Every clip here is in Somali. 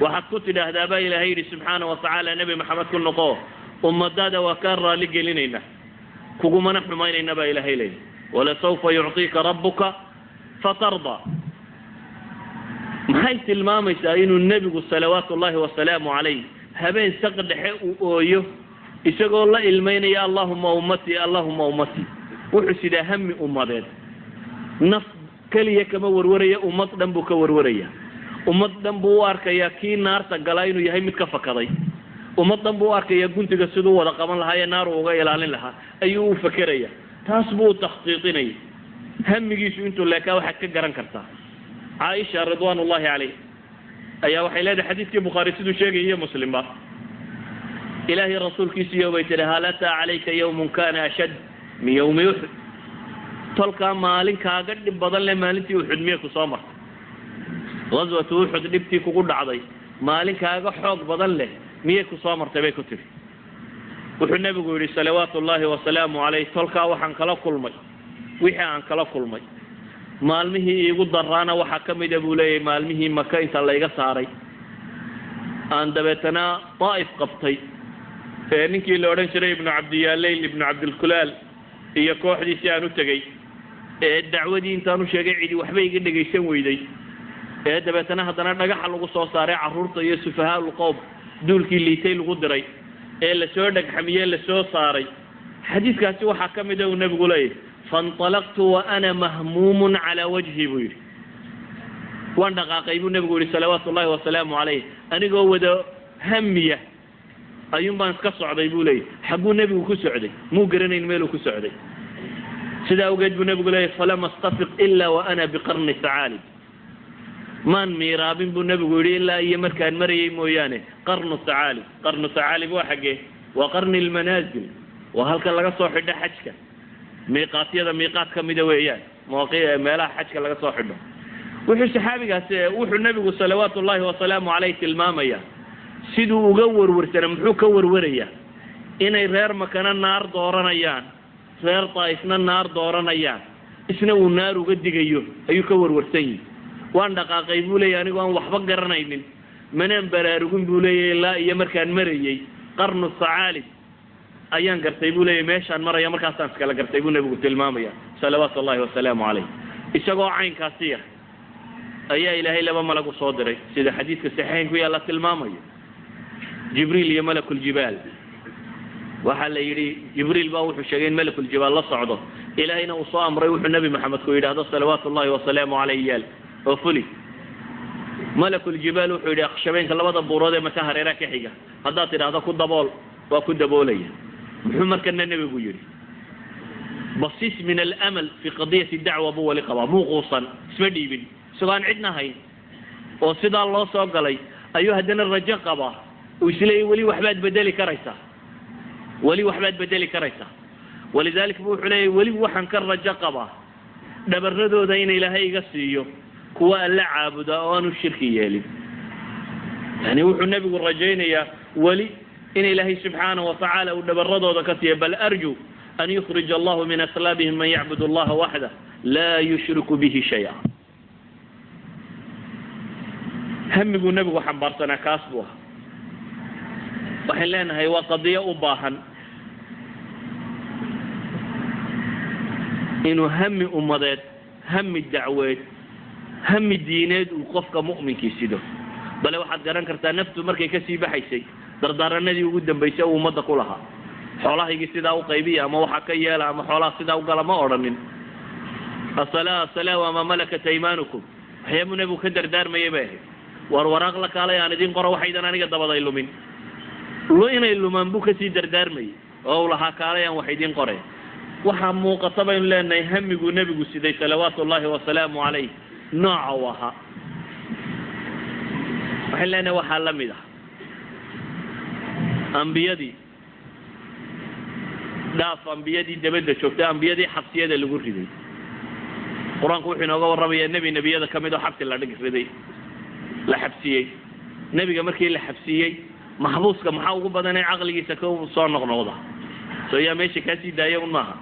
وحكت له هذا با إلهي سبحانه وتعالى نبي محمد كل نقوه أمدادا وكرر لقلينينا كوكما نحن ما إلينا با إلهي لي ولسوف يعطيك ربك فترضى ما المام يسألين النبي صلوات الله والسلام عليه هبين سقد حق أويه يسأل الله إلمين يا اللهم أمتي اللهم أمتي وحسد هم أمداد نف كليه كما وروريا أمت دنبك وروريا أمت دنبو أركيا كي نار تقلاين يهي متكفكضي أمت دنبو أركيا كنت قصدو ولقمان لها يا نار وغيلان لها أيوه فكريا تاسبو تخطيطيني هم يجيسو انتو لكا وحكا قران كرتا عائشة رضوان الله عليه أيها وحيلاد حديث بخاري سيدو شيء هي مسلم با إلهي رسول كيسي يوبيت لها لتا عليك يوم كان أشد من يوم يحد تلقى مالك هاقد بضل مالتي وحد ميكو صامر غزوة وحد نبتي كقول عضي مالك هاقد حوق بضل ميكو صامر تبيكو تفي وحد النبي يقول صلوات الله وسلامه عليه تلقى وحن كلا كل مي وحي عن كلا كل مي maalmihii iigu daraana waxa kamida buu leeyahay maalmihii maka inta la iga saaray aan dabeetana Taif qabtay ninkii la oran jiray ibn Abdiyaalayl ibn Abdulkulaal iyo kooxdiisii aan u tagay dacwadii intaan u sheegay cidi waxba iga dhageysan weyday dabeetana haddana dhagaxa lagu soo saaray caruurta iyo sufahaa qowb duulkii liitay lagu diray la soo dhagxamiyay la soo saaray xadiiskaasi waxa kamida uu nabigu leeyahay فانطلقت وأنا مهموم على وجهي بير وأنا دقاقي بو النبي صلوات الله وسلامه عليه أنا قوة همية أيوم بان كسعدي بو لي حبو النبي كسعدي مو قرنين ميلو كسعدي سدا وقد بو النبي لي فلم استفق إلا وأنا بقرن الثعالب من ميرابين بو النبي إلا أي مركان مريم ويانه قرن الثعالب وحقه وقرن المنازل وهل كان لغا سو خدخ حجك ميقاتيada ميقات kamida weeyaan mawqiica meelaha xajka laga soo xidho wuxuu saxaabigaas wuxuu nabigu sallallahu alayhi wa sallam alayhi tilmaamaya sidoo uga warwarsan muxuu ka warwaraya inay reer makana naar dooranayaan reer Taifna naar dooranayaan isna uu naar uga digayo ayuu ka warwarsan waan dhaqaaqay buu leeyahay anigu aan waxba garanaynin manaan baraarugin buu leeyahay ilaa iyo markaan marayay qarnu sa'aalib ayaan gartay buu leeyahay meeshaan maraya markaasaan iskala gartay buu nabigu tilmaamaya sallallahu alayhi wa sallam alayhi isagoo caynkaasiya ayaa ilaahay laba malagu soo diray sida xadiiska saxiixin ku yaala tilmaamayo jibriil iyo malakul jibaal waxa la yiri jibriil baa wuxuu sheegay in malakul jibaal la socdo ilaahayna uu soo amray wuxuu nabi maxamed ku yiraahdo sallallahu alayhi wa sallam alayhi oo fuli malakul jibaal wuxuu yiri aqshabeenka labada buurood ee maka hareera ka xiga hadda tiraahdo ku dabool waa ku daboolaya محمد كان النبي يقول بصيص من الأمل في قضية الدعوة بو لقبا مو غوصا اسمه ديبن سواء عندنا هاي وصدا الله سوق لي أيها دنا الرجاء قبا ويسلي ولي وحبات بدالي كريسة ولذلك بو حلي ولي وحن كالرجاء قبا دبردو دين إلى هاي قصيو كوا اللعب داوان الشركية لي يعني وحو النبي يقول رجينا يا ولي إن إلهي سبحانه وتعالى ودبرده ذكتيه بل أرجو أن يخرج الله من أصلابهم من يعبد الله وحده لا يشرك به شيئا هم يقول نبي وحبرتنا كاسبوها وحلين هي وقضية أباها إنه هم أمضات هم الدعوات هم الدينات وقفك مؤمن كيسيده بل واحد قران كرتا نفسه مركي كسي بحيسي dardaaranadii ugu dambeysay uu umada ku lahaa xoolahaygii sidaa u qaybiya ama waxa ka yeela ama xoolaha sidaa u gala ma oranin assalaamu ma malakat aymanukum haymu nabu ka dardaarmayay baa war waraaq la kaalay aan idin qoro waxaydan aniga dabaday lumin loo inay lumaan buu ka sii dardaarmay oo laha kaalay aan wax idin qoray waxa muuqata in leenay hamigu nabigu siday salawaatullaahi wa salaamu alayhi nooca waha waxay waxa la mid ah أنبيادي داف أنبيادي دبده شفت أنبيادي حبسية اللي قرر ذي القرآن كوحنا وقال ربي النبي نبي هذا كم يدو حبس اللي نقص ذي لا حبسية نبي كمركي لا حبسية محبوس كمحاول بدنا عقلي يسكوا صار نغنوضة سويا ماشي كاسي داية ونماها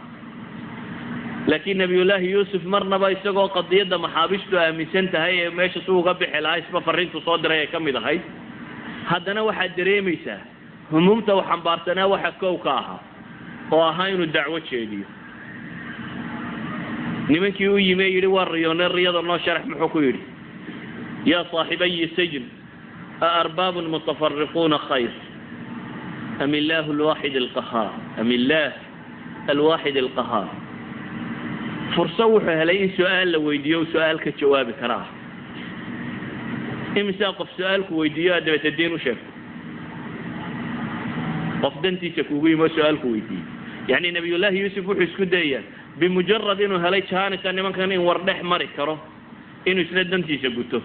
لكن نبي الله يوسف مرنا بيسقوا قضية محابشته من سنة هاي ماشي سوق قبل حلا اسمه فرنت صادر هاي كم يده هاي haddana waxaad dareemaysaa humuumta uu xambaarsanaa waxa kow ka ahaa oo ahaa inuu dacwo jeediyo nimankii u yimi yidhi waa riyoone riyada noo sharax muxuu ku yidhi yaa saaxibayi sajn أأرباب متفرقون خير أم الله الواحد القهار أم الله الواحد القهار فرصة وحهلين سؤال لو يديو سؤالك الجواب كراه إمسا قف سؤالك ويديو أدبت الدين وشاف قف دنتي تكوغي ما سؤالك ويديو يعني نبي الله يوسف وحسكو دايا بمجرد إنه هلي شهانة كان من كان يوردح مري كره إنه سند دنتي شكوته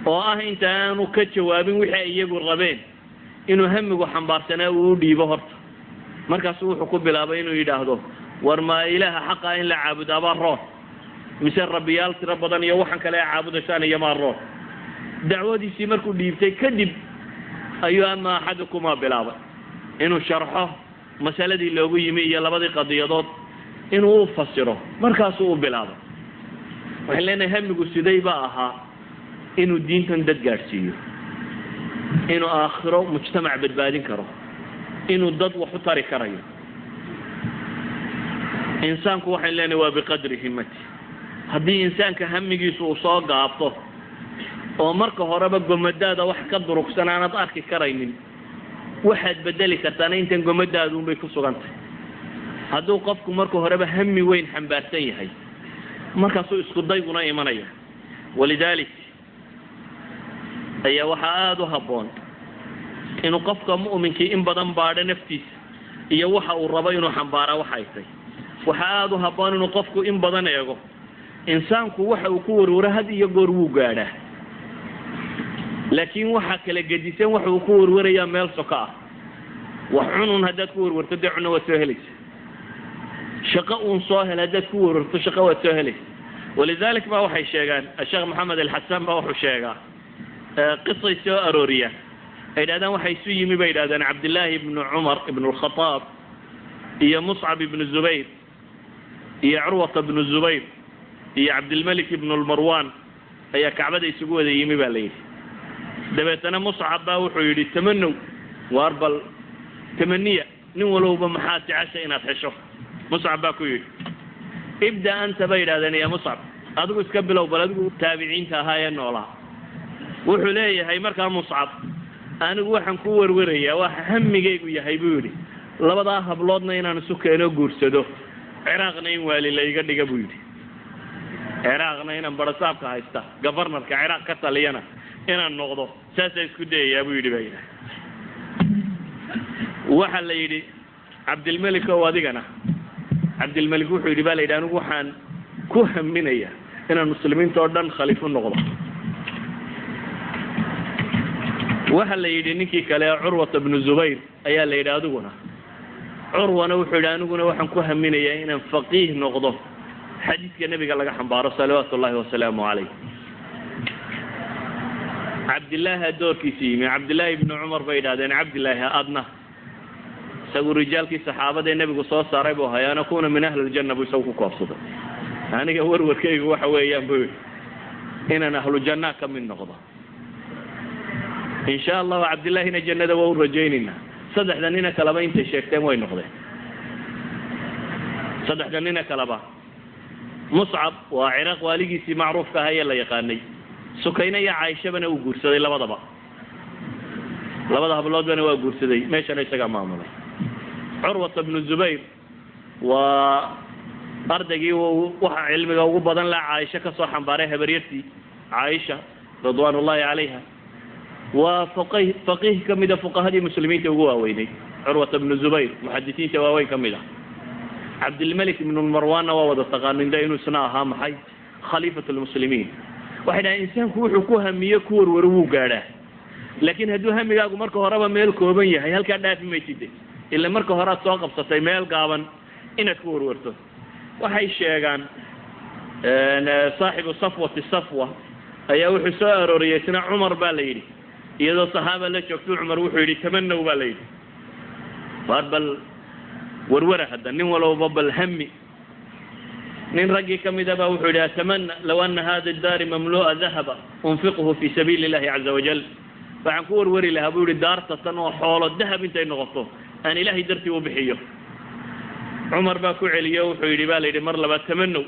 oo ah inta aanu ka jawaabin wixii iyagu rabeen inuu hamigu xambaarsanaa uu dhiibo horta markaas wuxuu ku bilaabay inuu yiraahdo war ma ilaaha xaqa in la caabudo abaroon mise rabbiyaal tira badan iyo waxan kale caabudashaan iyo maaroon dacwadiisii markuu dhiibtay kadib ayuu ama axadukuma bilaabay inuu sharxo masaladii loogu yimi iyo labadii qadiyadood inuu fasiro markaas uu bilaabay waxay leenahay hamigu sidee ba ahaa inuu diintan dad gaarsiiyo inuu aakhiro mujtamac badbaadin karo inuu dad wax u tari karayo insaanku waxay leenahay waa biqadri himmati haddii insaanka hamigiisu uu soo gaabto oo marka horeba gomadaada wax ka durugsan aanad arki karaynin waxaad bedeli kartaana intan gomadaadu unbay ku sugantay hadduu qofku marka horeba hami weyn xambaarsan yahay markaasuu isku dayguna imanaya walidalik ayaa waxaa aada u habboon inuu qofka mu'minkii in badan baadho naftiisa iyo waxa uu rabo inuu xambaara waxay tahay waxaa aada u habboon inuu qofku in badan eego insaanku waxa uu ku warwaro had iyo goor wuu gaadhaa laakiin waxa kala gedisan waxa uu ku warwarayaa meel soka ah wax cunun haddaad ku warwarto dee cunno waad soo helaysa shaqo uun soo hel haddaad ku warwarto shaqo waad soo helaysa walidalik baa waxay sheegaan asheekh maxamed alxasaan baa wuxuu sheegaa قصة سوء أرورية إذا وحي سيمي بيد عبد الله بن عمر بن الخطاب هي مصعب بن الزبير هي عروة بن الزبير هي عبد الملك بن المروان هي كعبة يسقوها ذي يمي بالليل دبيت أنا مصعب باوحو يريد تمنوا وأربل تمنية نولو بمحاتي عشاء إنها تحشو مصعب باكو يريد ابدأ أنت بيد يا مصعب أدقوا اسكبلوا بلدقوا تابعين تهاي النولا wuxuu leeyahay markaa muscab anigu waxaan ku warwarayaa waxa hamigaygu yahay buu yiri labada habloodna inaan isu keeno guursado ciraaqna in waali la iga dhiga buu yiri ciraaqna inaan barasaabka haysta governorka ciraaq ka taliyana inaan noqdo saasa isku dayayaa buu yiri bayna waxa la yiri Abdulmalik oo adigana Abdulmalik wuxuu yiri baa la yiri anigu waxaan ku haminayaa inaan muslimiinta oo dhan khaliifo noqdo waxa la yidhi ninkii kale Urwa ibn Zubayr ayaa la yidhi adiguna Urwana wuxuu yidhi aniguna waxaan ku haminayaa inaan faqiih noqdo xadiiska nabiga laga xambaaro salawaatullaahi wa salaamu alayhi Abdullah doorkiisii mi Abdullah ibn Umar bay yidhaahdeen Abdullah adna sagu rijaalkii saxaabada nabigu soo saaray buu hayana kuna min ahli aljanna buu soo ku koobsado aniga warwarkaygu waxa weeyaan buu inaan ahlu janna ka mid noqdo إن شاء الله وعبد الله هنا جنة ورجيننا صدح لنا كلابا أنت شيكتين وين نقضي صدح لنا كلابا مصعب وعراق والجيسي معروف كهاي الله يقاني سكينة يا عائشة بنا وجور سدي لبضبا بلاد بنا وجور سدي ماشي أنا يسقى معاملة عروة بن الزبير وأردقي ووحى علمي وبدن لا عائشة كصاحب باريها بريتي عائشة رضوان الله عليها وفقيه كمدة فقهاء المسلمين توقوا ويني عروة بن الزبير محدثين تواوين كمدة عبد الملك بن المروان ووضع التقانين داينو سناها محي خليفة المسلمين واحد إنسان كوحكوها ميكور وروو قاله لكن هدو هم يقول مركو هربا ميل كوبنية هل كان دافي ميتيدي إلا مركو هرات سواقب ستي ميل قابا إنا كور ورتو وحي الشيغان صاحب الصفوة أيها وحسار وريسنا عمر باليري إذا الصحابة لا شفتوا عمر وحيري تمنوا بالليل فأربل ورورة هذا نين ولو باب الهم نين رجي كم إذا وحيري أتمنى لو أن هذه الدار مملوءة ذهبا أنفقه في سبيل الله عز وجل waxaan ku warwari lahaa buu yidhi daartatan oo xoolo dahab intay noqoto aan ilaahay dartii u bixiyo cumar baa ku celiyo wuxuu yidhi baa la yidhi mar labaad tamanow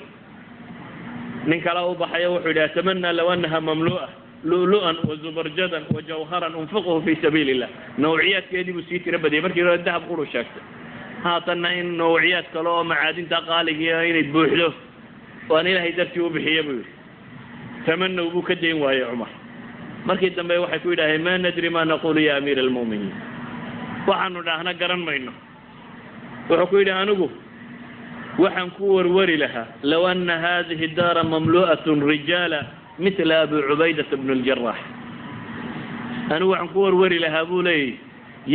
nin kale u baxayo wuxuu yidhi atamanaa low annaha mamlu'a lu'lu'an wazubarjadan wajawharan unfiquhu fii sabiili illah nawciyaadkeedii buu sii tiro badiyay markii hore dahab quru sheegtay haatanna in nawciyaad kale oo macaadinta qaaligiia inay buuxdo oo aan ilaahay dartii u bixiyo buu yidhi tamanow buu ka dayn waayey cumar markii dambe waxay ku yidhaaheen maa nadri maa naqulu ya amiira almu'miniin waxaanu dhahna garan mayno wuxuu ku yidhi anigu waxaan ku warwari lahaa low anna hadihi daara mamlu'atun rijaala mila abi cubaydata bn اljaraax anigu waxaan ku warwari lahaa buu leeyahy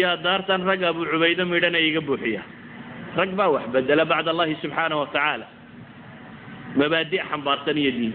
yaa daartan rag abu cubayde midhana iga buuxiya rag baa wax bedela bacd allahi subxaanaه watacaala mabaadi' xambaarsan iyo diin